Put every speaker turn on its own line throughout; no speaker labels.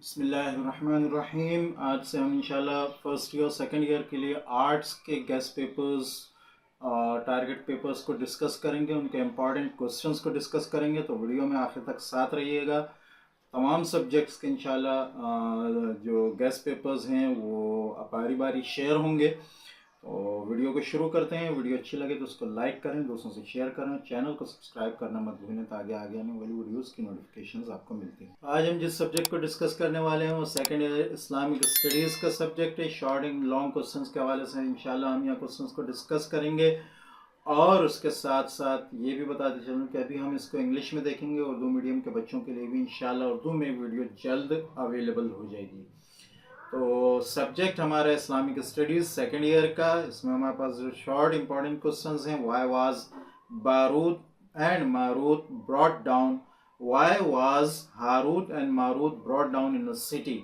بسم اللہ الرحمن الرحیم۔ آج سے ہم انشاءاللہ فرسٹ ایئر سیکنڈ ایئر کے لیے آرٹس کے گیسٹ پیپرز ٹارگٹ پیپرز کو ڈسکس کریں گے، ان کے امپورٹنٹ کوسچنز کو ڈسکس کریں گے، تو ویڈیو میں آخر تک ساتھ رہیے گا۔ تمام سبجیکٹس کے انشاءاللہ جو گیسٹ پیپرز ہیں وہ باری باری شیئر ہوں گے۔ تو ویڈیو کو شروع کرتے ہیں۔ ویڈیو اچھی لگے تو اس کو لائک کریں، دوستوں سے شیئر کریں، چینل کو سبسکرائب کرنا مت بھولیں تاکہ آگے آنے والی ویڈیوز کی نوٹیفیکیشنز آپ کو ملتی ہیں۔ آج ہم جس سبجیکٹ کو ڈسکس کرنے والے ہیں وہ سیکنڈ ایئر اسلامک اسٹڈیز کا سبجیکٹ ہے۔ شارٹ اینڈ لانگ کوسچنز کے حوالے سے انشاءاللہ ہم یہاں کوسچنز کو ڈسکس کریں گے، اور اس کے ساتھ ساتھ یہ بھی بتاتے چلوں کہ ابھی ہم اس کو انگلش میں دیکھیں گے، اردو میڈیم کے بچوں کے لیے بھی انشاءاللہ اردو میں ویڈیو جلد اویلیبل ہو جائے گی۔ تو سبجیکٹ ہمارا اسلامک اسٹڈیز سیکنڈ ایئر کا، اس میں ہمارے پاس جو شارٹ امپورٹنٹ کوسچنز ہیں، why was Harut and Marut brought down, why was Harut and Marut brought down in a city,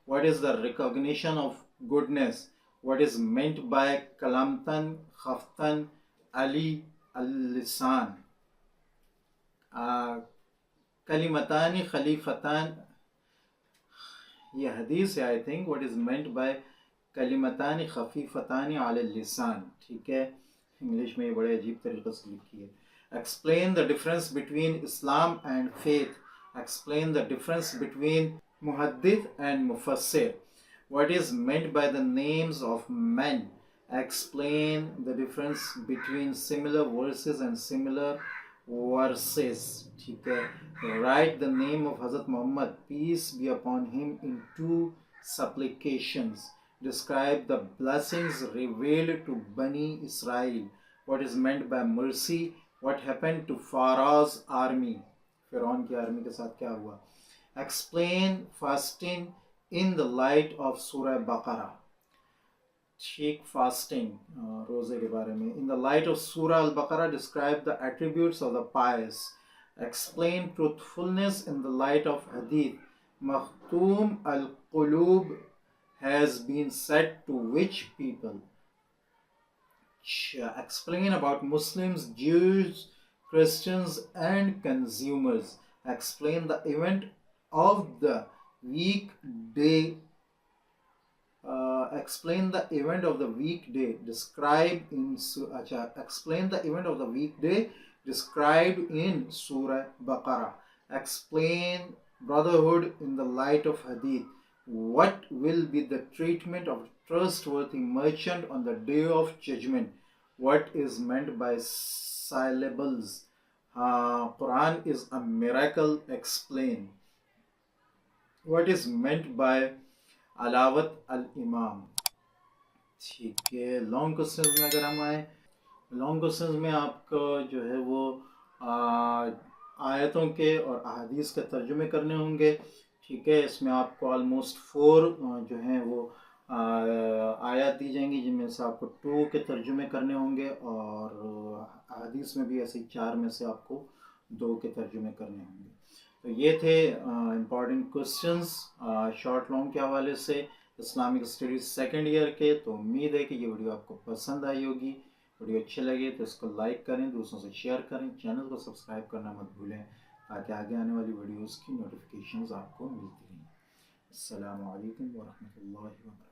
what is the recognition of goodness, what is meant by kalamtan khaftan ali al-lisan, kalimatani khalifatan، یہ حدیث ہے I think, what is meant by کلمتان خفیفتان علی اللسان، ٹھیک ہے، English میں یہ بڑے عجیب طریقے سے لکھی ہے۔ Explain the difference between Islam and faith, explain the difference between محدث اینڈ مفسر، what is meant by the names of men، explain the difference between similar verses and similar verses، ٹھیک ہے۔ Write the name of Hazrat Muhammad, peace be upon him, in two supplications. Describe the blessings revealed to Bani Israel. What is meant by mercy? What happened to Pharaoh's army? فرعون کی army کے ساتھ کیا ہوا؟ Explain fasting in the light of Surah Baqarah. ٹھیک، fasting روزے کے بارے میں۔ In the light of Surah Al-Baqarah, describe the attributes of the pious. Explain truthfulness in the light of Hadith. Makhtoom al-Qulub has been said to which people? Explain about Muslims, Jews, Christians and consumers. Explain the event of the weekday. Explain the event of the weekday described in explain the event of the weekday described in Surah Baqarah. Explain brotherhood in the light of Hadith. What will be the treatment of trustworthy merchant on the day of judgment? What is meant by syllables? Quran is a miracle. Explain. What is meant by علاوت الامام؟ ٹھیک ہے، long questions میں اگر ہم آئیں، long questions میں آپ کو جو ہے وہ آیتوں کے اور احادیث کے ترجمے کرنے ہوں گے، ٹھیک ہے۔ اس میں آپ کو آلموسٹ 4 جو ہیں وہ آیات دی جائیں گی، جن میں سے آپ کو 2 کے ترجمے کرنے ہوں گے، اور احادیث میں بھی ایسے 4 میں سے آپ کو 2 کے ترجمے کرنے ہوں گے۔ تو یہ تھے امپورٹنٹ کوسچنز شارٹ لانگ کے حوالے سے اسلامک اسٹڈیز سیکنڈ ایئر کے۔ تو امید ہے کہ یہ ویڈیو آپ کو پسند آئی ہوگی۔ ویڈیو اچھے لگے تو اس کو لائک کریں، دوستوں سے شیئر کریں، چینل کو سبسکرائب کرنا مت بھولیں تاکہ آگے آنے والی ویڈیوز کی نوٹیفیکیشنز آپ کو ملتی رہیں۔ السلام علیکم ورحمۃ اللہ وبرکاتہ۔